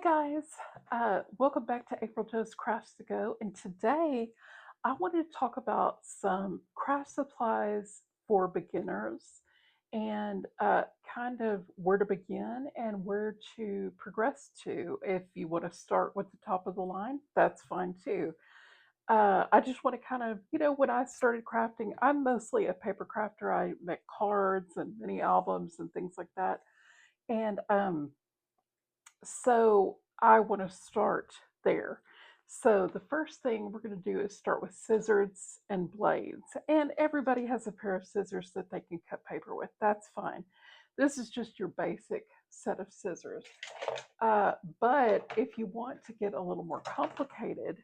guys, welcome back to April Joe's Crafts to Go. And today I wanted to talk about some craft supplies for beginners and kind of where to begin and where to progress to. If you want to start with the top of the line, that's fine too. I just want to kind of, when I started crafting, I'm mostly a paper crafter. I make cards and mini albums and things like that. And so I want to start there. So the first thing we're going to do is start with scissors and blades. And everybody has a pair of scissors that they can cut paper with. That's fine. This is just your basic set of scissors. But if you want to get a little more complicated,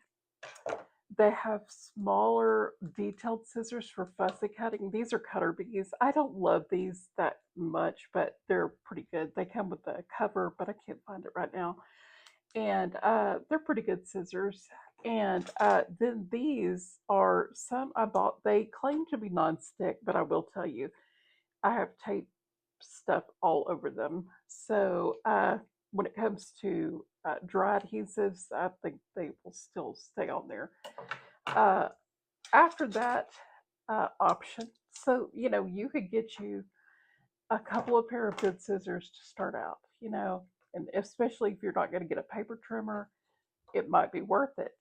they have smaller detailed scissors for fussy cutting. These are cutter bees. I don't love these that much, but they're pretty good. They come with a cover, but I can't find it right now. And they're pretty good scissors. And then these are some I bought. They claim to be non-stick, but I will tell you, I have tape stuff all over them. So when it comes to dry adhesives, I think they will still stay on there. After that option, so you could get you a couple of pair of good scissors to start out, and especially if you're not going to get a paper trimmer, it might be worth it.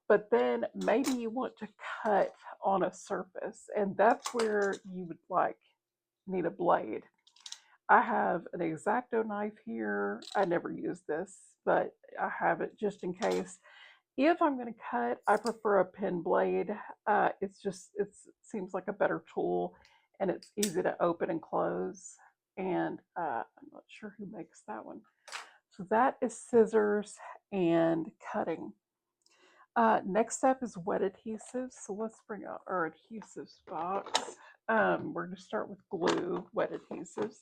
But then maybe you want to cut on a surface, and that's where you would need a blade. I have an X-Acto knife here. I never use this, but I have it just in case. If I'm going to cut, I prefer a pen blade. It seems like a better tool, and it's easy to open and close. And I'm not sure who makes that one. So that is scissors and cutting. Next up is wet adhesives. So let's bring out our adhesives box. We're going to start with glue, wet adhesives.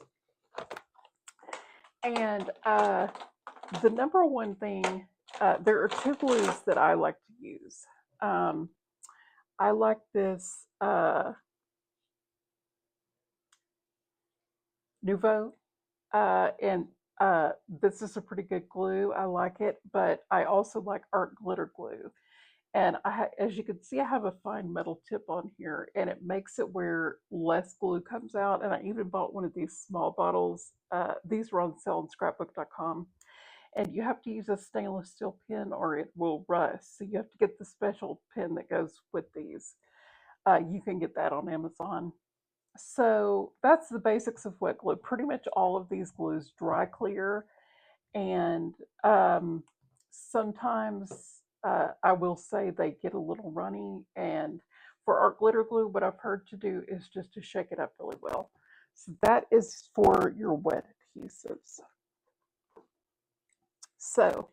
And the number one thing, there are two glues that I like to use. I like this Nouveau, and this is a pretty good glue. I like it, but I also like art glitter glue. And as you can see, I have a fine metal tip on here, and it makes it where less glue comes out. And I even bought one of these small bottles. These were on sale on scrapbook.com. And you have to use a stainless steel pen or it will rust. So you have to get the special pen that goes with these. You can get that on Amazon. So that's the basics of wet glue. Pretty much all of these glues dry clear. And sometimes I will say they get a little runny. And for art glitter glue, what I've heard to do is just to shake it up really well. So that is for your wet adhesives. So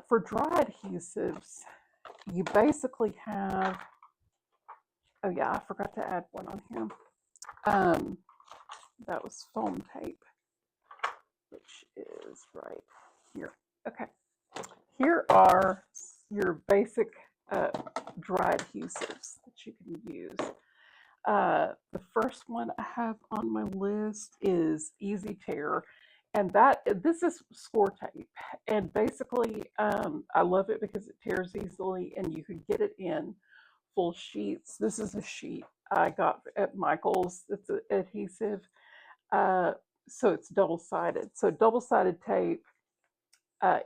for dry adhesives, you basically have, oh yeah, I forgot to add one on here. That was foam tape, which is right here. Okay. Here are your basic dry adhesives that you can use. The first one I have on my list is Easy Tear, and this is score tape. And basically, I love it because it tears easily, and you can get it in full sheets. This is a sheet I got at Michael's. It's an adhesive, so it's double-sided. So double-sided tape.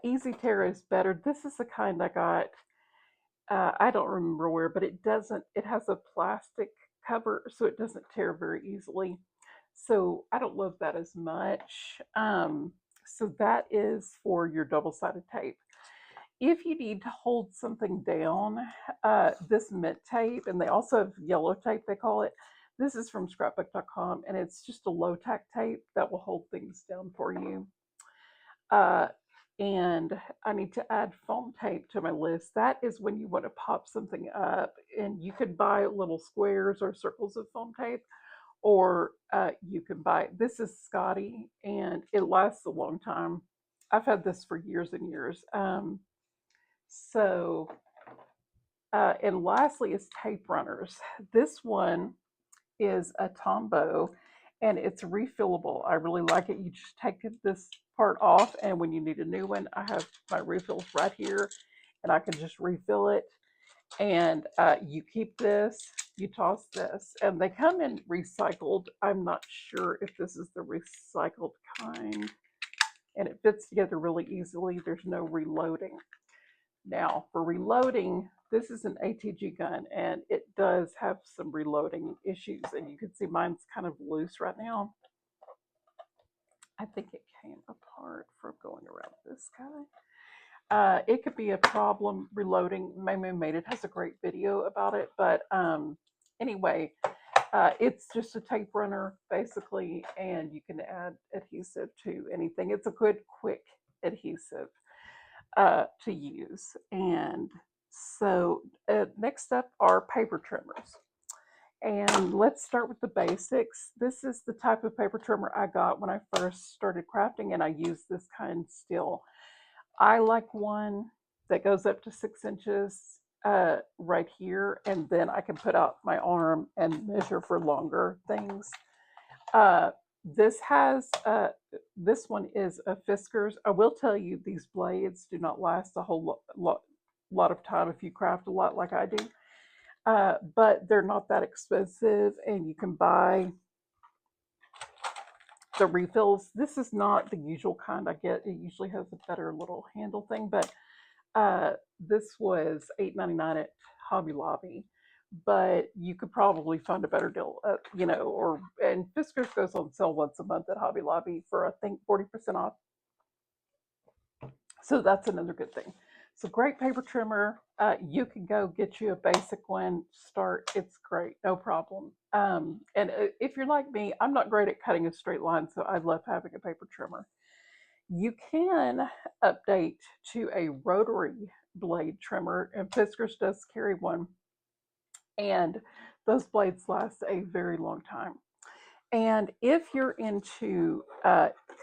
Easy Tear is better. This is the kind I got. I don't remember where, but it has a plastic cover, so it doesn't tear very easily. So I don't love that as much. So that is for your double-sided tape. If you need to hold something down, this mint tape, and they also have yellow tape, they call it. This is from scrapbook.com, and it's just a low-tack tape that will hold things down for you. And I need to add foam tape to my list. That is when you want to pop something up, and you could buy little squares or circles of foam tape, or you can buy, this is Scotty, and it lasts a long time. I've had this for years and years. And lastly is tape runners. This one is a Tombow, and it's refillable. I really like it. You just take this part off, and when you need a new one, I have my refills right here, and I can just refill it. And you keep this, you toss this, and they come in recycled. I'm not sure if this is the recycled kind, and it fits together really easily. There's no reloading. Now, for reloading, this is an ATG gun, and it does have some reloading issues, and you can see mine's kind of loose right now. I think it came apart from going around this guy. It could be a problem reloading. Maybe Made It has a great video about it, but anyway, it's just a tape runner basically, and you can add adhesive to anything. It's a good quick adhesive to use. And so next up are paper trimmers. And let's start with the basics. This is the type of paper trimmer I got when I first started crafting, and I use this kind still. I like one that goes up to 6 inches right here, and then I can put out my arm and measure for longer things. This one is a Fiskars. I will tell you, these blades do not last a whole lot of time if you craft a lot like I do. But they're not that expensive, and you can buy the refills. This is not the usual kind I get. It usually has a better little handle thing, but this was $8.99 at Hobby Lobby. But you could probably find a better deal, and Fiskars goes on sale once a month at Hobby Lobby for, I think, 40% off. So that's another good thing. So great paper trimmer. You can go get you a basic one. Start. It's great. No problem. And if you're like me, I'm not great at cutting a straight line, so I love having a paper trimmer. You can update to a rotary blade trimmer, and Fiskars does carry one. And those blades last a very long time. And if you're into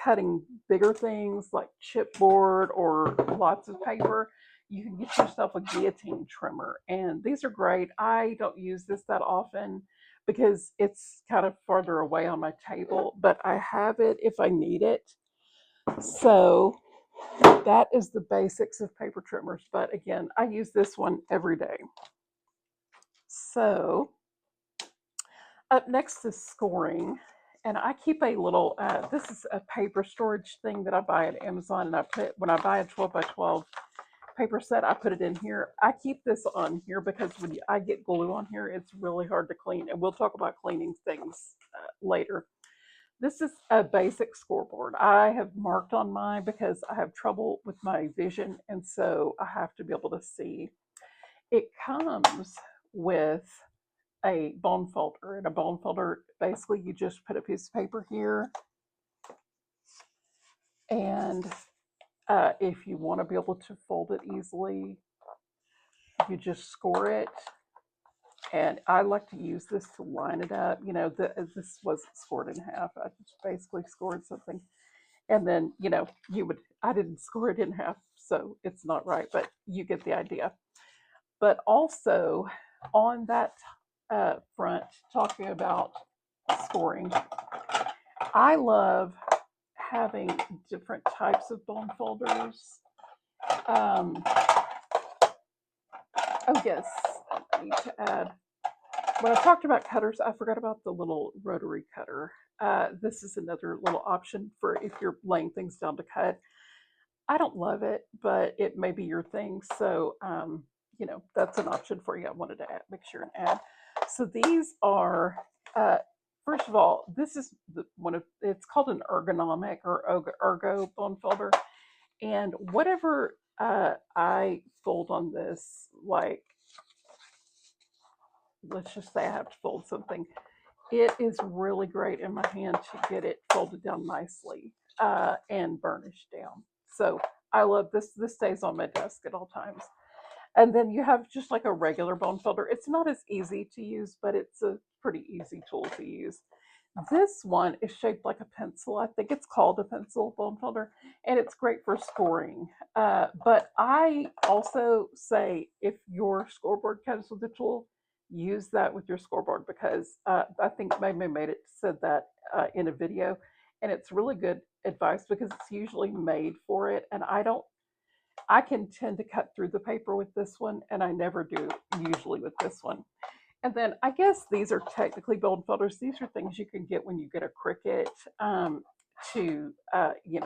cutting bigger things like chipboard or lots of paper, you can get yourself a guillotine trimmer. And these are great. I don't use this that often because it's kind of farther away on my table, but I have it if I need it. So that is the basics of paper trimmers. But again, I use this one every day. So up next is scoring. And I keep a little, this is a paper storage thing that I buy at Amazon. And when I buy a 12 by 12 paper set, I put it in here. I keep this on here because when I get glue on here, it's really hard to clean. And we'll talk about cleaning things later. This is a basic scoreboard. I have marked on mine because I have trouble with my vision. And so I have to be able to see. It comes with a bone folder. And a bone folder, basically you just put a piece of paper here, and if you want to be able to fold it easily, you just score it. And I like to use this to line it up. This wasn't scored in half. I just basically scored something, and then I didn't score it in half, so it's not right, but you get the idea. But also on that front, talking about scoring, I love having different types of bone folders. Oh yes, I need to add, when I talked about cutters, I forgot about the little rotary cutter. This is another little option for if you're laying things down to cut. I don't love it, but it may be your thing. So, that's an option for you. I wanted to make sure and add. So these are, first of all, this is it's called an ergonomic or ergo bone folder. And whatever I fold on this, like, let's just say I have to fold something, it is really great in my hand to get it folded down nicely and burnished down. So I love this. This stays on my desk at all times. And then you have just like a regular bone folder. It's not as easy to use, but it's a pretty easy tool to use. This one is shaped like a pencil. I think it's called a pencil bone folder, and it's great for scoring. But I also say if your scoreboard comes with a tool, use that with your scoreboard, because I think Maybe Made It said that in a video, and it's really good advice because it's usually made for it, and I can tend to cut through the paper with this one, and I never do usually with this one. And then I guess these are technically build folders. These are things you can get when you get a Cricut to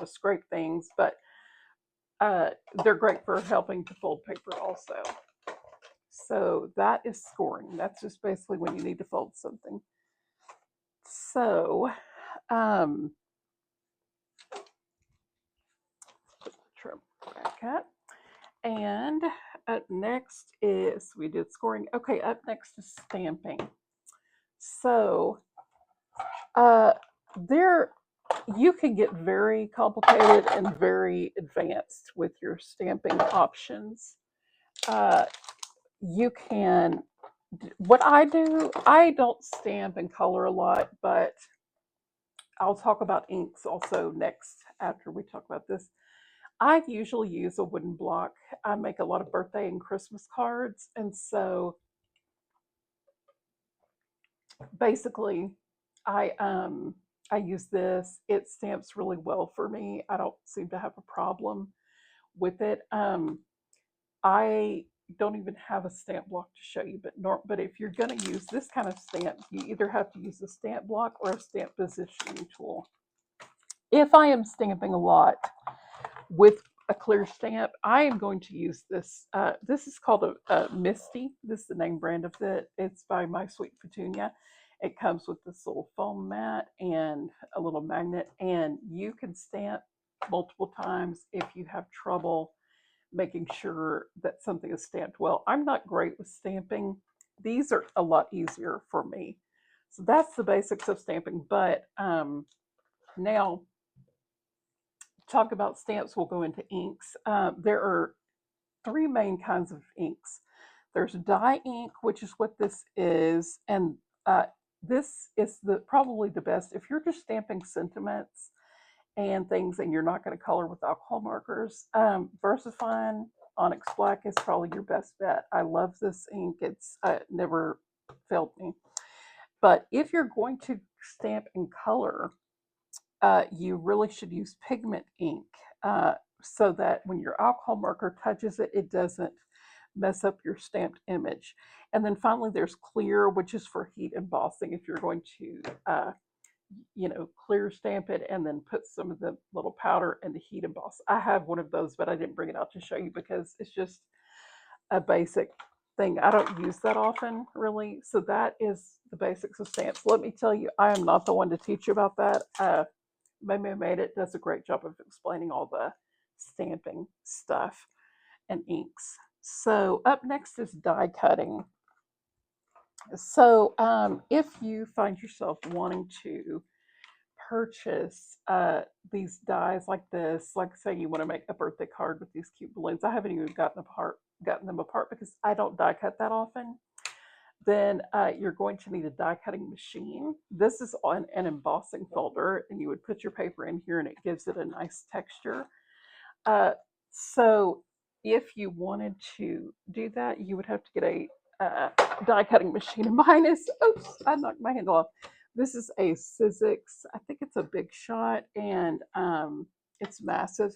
scrape things, but they're great for helping to fold paper also. So that is scoring. That's just basically when you need to fold something. So put the trim back up. And up next is, we did scoring. Okay, up next is stamping. So there, you can get very complicated and very advanced with your stamping options. You can, what I do, I don't stamp and color a lot, but I'll talk about inks also next after we talk about this. I usually use a wooden block. I make a lot of birthday and Christmas cards, and so basically, I use this. It stamps really well for me. I don't seem to have a problem with it. I don't even have a stamp block to show you, but if you're going to use this kind of stamp, you either have to use a stamp block or a stamp positioning tool. If I am stamping a lot with a clear stamp, I am going to use this. This is called a Misty. This is the name brand of it. It's by My Sweet Petunia. It comes with this little foam mat and a little magnet, and you can stamp multiple times if you have trouble making sure that something is stamped well. I'm not great with stamping. These are a lot easier for me. So that's the basics of stamping. But now, talk about stamps, we'll go into inks. There are three main kinds of inks. There's dye ink, which is what this is, and this is probably the best if you're just stamping sentiments and things and you're not going to color with alcohol markers. VersaFine Onyx Black is probably your best bet. I love this ink. It's never failed me. But if you're going to stamp in color, you really should use pigment ink so that when your alcohol marker touches it, it doesn't mess up your stamped image. And then finally, there's clear, which is for heat embossing. If you're going to, clear stamp it and then put some of the little powder in the heat emboss. I have one of those, but I didn't bring it out to show you because it's just a basic thing. I don't use that often, really. So that is the basics of stamps. Let me tell you, I am not the one to teach you about that. Mimi Made It does a great job of explaining all the stamping stuff and inks. So up next is die cutting. So if you find yourself wanting to purchase these dies like this, like say you want to make a birthday card with these cute balloons, I haven't even gotten them apart because I don't die cut that often. Then you're going to need a die cutting machine. This is on an embossing folder, and you would put your paper in here and it gives it a nice texture. So if you wanted to do that, you would have to get a die cutting machine. Mine is, oops, I knocked my handle off. This is a Sizzix. I think it's a Big Shot, and it's massive,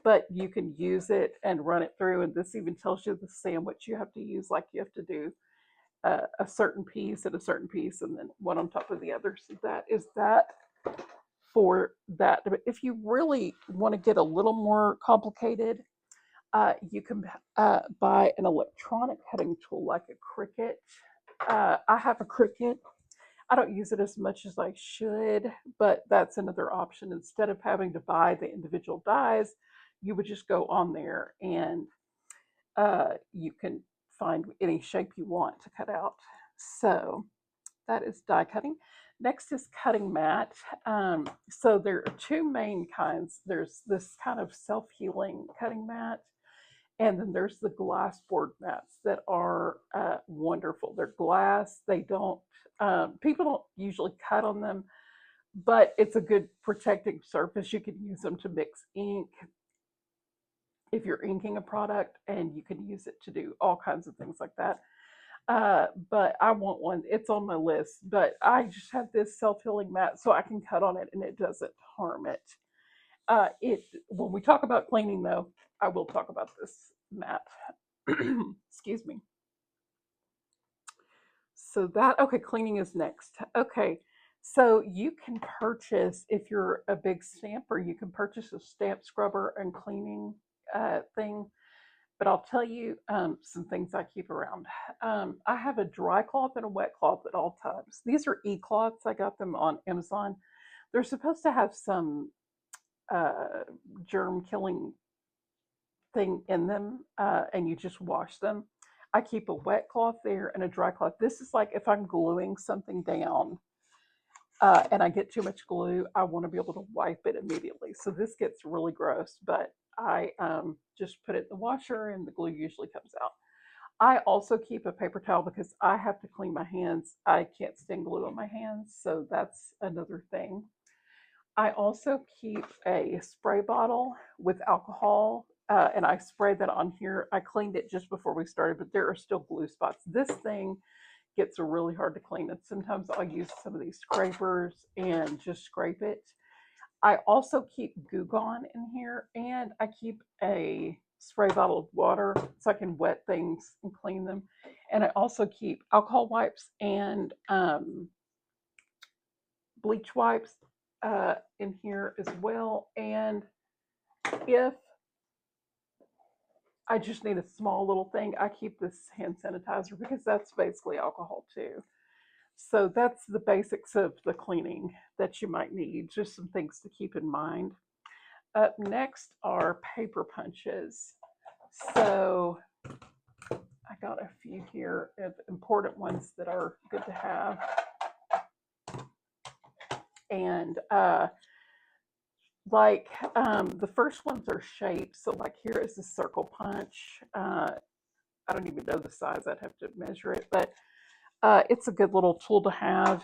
but you can use it and run it through. And this even tells you the sandwich you have to use, like you have to do a certain piece and a certain piece, and then one on top of the other. So that is that for that. But if you really want to get a little more complicated, you can buy an electronic cutting tool like a Cricut. I have a Cricut. I don't use it as much as I should, but that's another option. Instead of having to buy the individual dies, you would just go on there and you can find any shape you want to cut out. So that is die cutting. Next is cutting mat. So there are two main kinds. There's this kind of self-healing cutting mat, and then there's the glass board mats that are wonderful. They're glass. They don't, people don't usually cut on them, but it's a good protecting surface. You can use them to mix ink if you're inking a product, and you can use it to do all kinds of things like that. But I want one. It's on my list, but I just have this self-healing mat so I can cut on it and it doesn't harm it. When we talk about cleaning, though, I will talk about this mat. Excuse me. So that, okay, cleaning is next. Okay, so you can purchase, if you're a big stamper, you can purchase a stamp scrubber and cleaning thing. But I'll tell you some things I keep around. I have a dry cloth and a wet cloth at all times. These are e-cloths. I got them on Amazon. They're supposed to have some uh, germ killing thing in them, and you just wash them. I keep a wet cloth there and a dry cloth. This is like if I'm gluing something down and I get too much glue, I want to be able to wipe it immediately. So this gets really gross, but I just put it in the washer and the glue usually comes out. I also keep a paper towel because I have to clean my hands. I can't stand glue on my hands, so that's another thing. I also keep a spray bottle with alcohol, and I sprayed that on here. I cleaned it just before we started, but there are still glue spots. This thing gets really hard to clean, and sometimes I'll use some of these scrapers and just scrape it. I also keep Goo Gone in here, and I keep a spray bottle of water so I can wet things and clean them. And I also keep alcohol wipes and bleach wipes in here as well. And if I just need a small little thing, I keep this hand sanitizer because that's basically alcohol too. So that's the basics of the cleaning that you might need, just some things to keep in mind. Up next are paper punches. So I got a few here of important ones that are good to have. And the first ones are shaped. So like here is the circle punch. I don't even know the size. I'd have to measure it, but it's a good little tool to have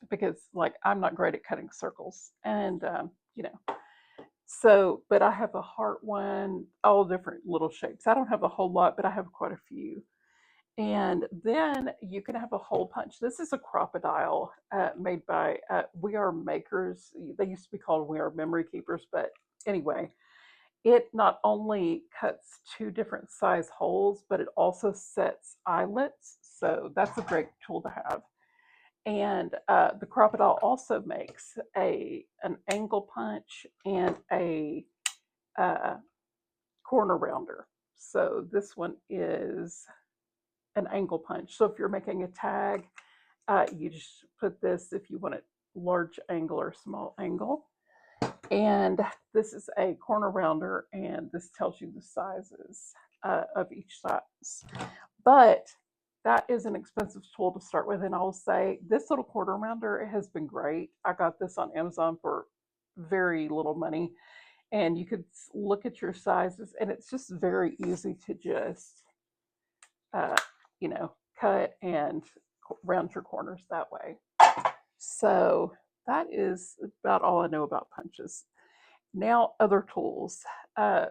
because like I'm not great at cutting circles, and you know. So, but I have a heart one, all different little shapes. I don't have a whole lot, but I have quite a few. And then you can have a hole punch. This is a crocodile made by We Are Makers. They used to be called We Are Memory Keepers, but anyway, it not only cuts two different size holes, but it also sets eyelets. So that's a great tool to have. And the crocodile also makes an angle punch and a uh, corner rounder. So this one is an angle punch. So if you're making a tag, you just put this if you want it large angle or small angle. And this is a corner rounder, and this tells you the sizes of each size. But that is an expensive tool to start with, and I'll say this little corner rounder has been great. I got this on Amazon for very little money, and you could look at your sizes, and it's just very easy to just, uh, cut and round your corners that way. So that is about all I know about punches. Now, other tools. Uh,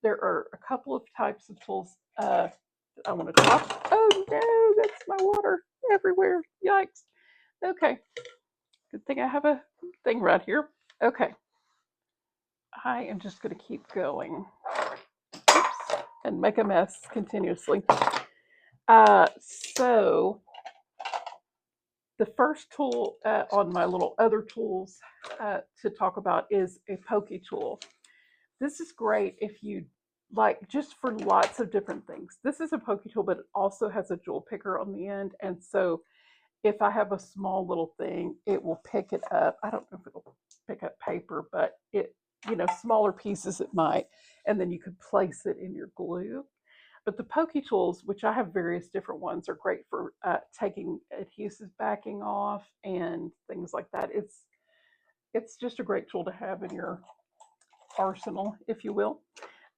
there are a couple of types of tools I want to talk. Oh no, that's my water everywhere. Yikes. Okay, good thing I have a thing right here. Okay, I am just going to keep going. Oops, and make a mess continuously. So the first tool on my little other tools to talk about is a pokey tool. This is great if you like just for lots of different things. This is a pokey tool, but it also has a jewel picker on the end. And so if I have a small little thing, it will pick it up. I don't know if it'll pick up paper, but smaller pieces it might. And then you could place it in your glue. But the pokey tools, which I have various different ones, are great for taking adhesive backing off and things like that. It's just a great tool to have in your arsenal, if you will.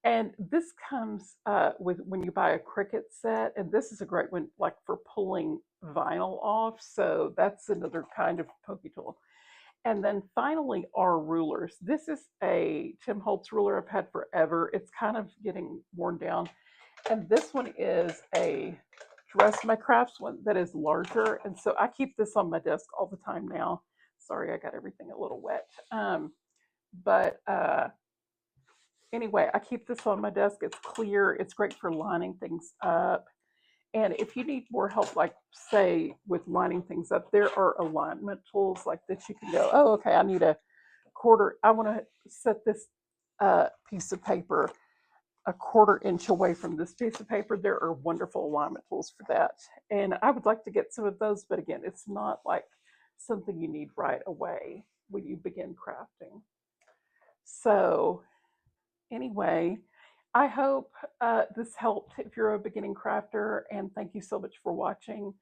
And this comes with when you buy a Cricut set, and this is a great one, like for pulling vinyl off. So that's another kind of pokey tool. And then finally, our rulers. This is a Tim Holtz ruler I've had forever. It's kind of getting worn down. And this one is a Dress My Crafts one that is larger. And so I keep this on my desk all the time now. Sorry, I got everything a little wet. But anyway, I keep this on my desk. It's clear. It's great for lining things up. And if you need more help, like say with lining things up, there are alignment tools like that you can go, oh, okay, I need a quarter, I want to set this piece of paper a quarter inch away from this piece of paper. There are wonderful alignment tools for that. And I would like to get some of those, but again, it's not like something you need right away when you begin crafting. So anyway, I hope this helped if you're a beginning crafter, and thank you so much for watching.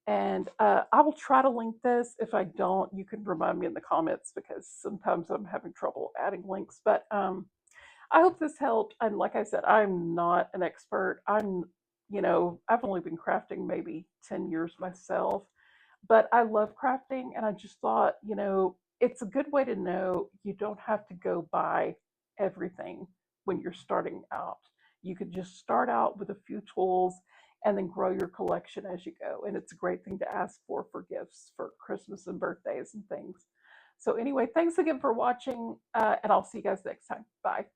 And I will try to link this. If I don't, you can remind me in the comments because sometimes I'm having trouble adding links. But I hope this helped. And like I said, I'm not an expert. I've only been crafting maybe 10 years myself, but I love crafting. And I just thought, it's a good way to know you don't have to go buy everything when you're starting out. You could just start out with a few tools and then grow your collection as you go. And it's a great thing to ask for gifts for Christmas and birthdays and things. So, anyway, thanks again for watching, and I'll see you guys next time. Bye.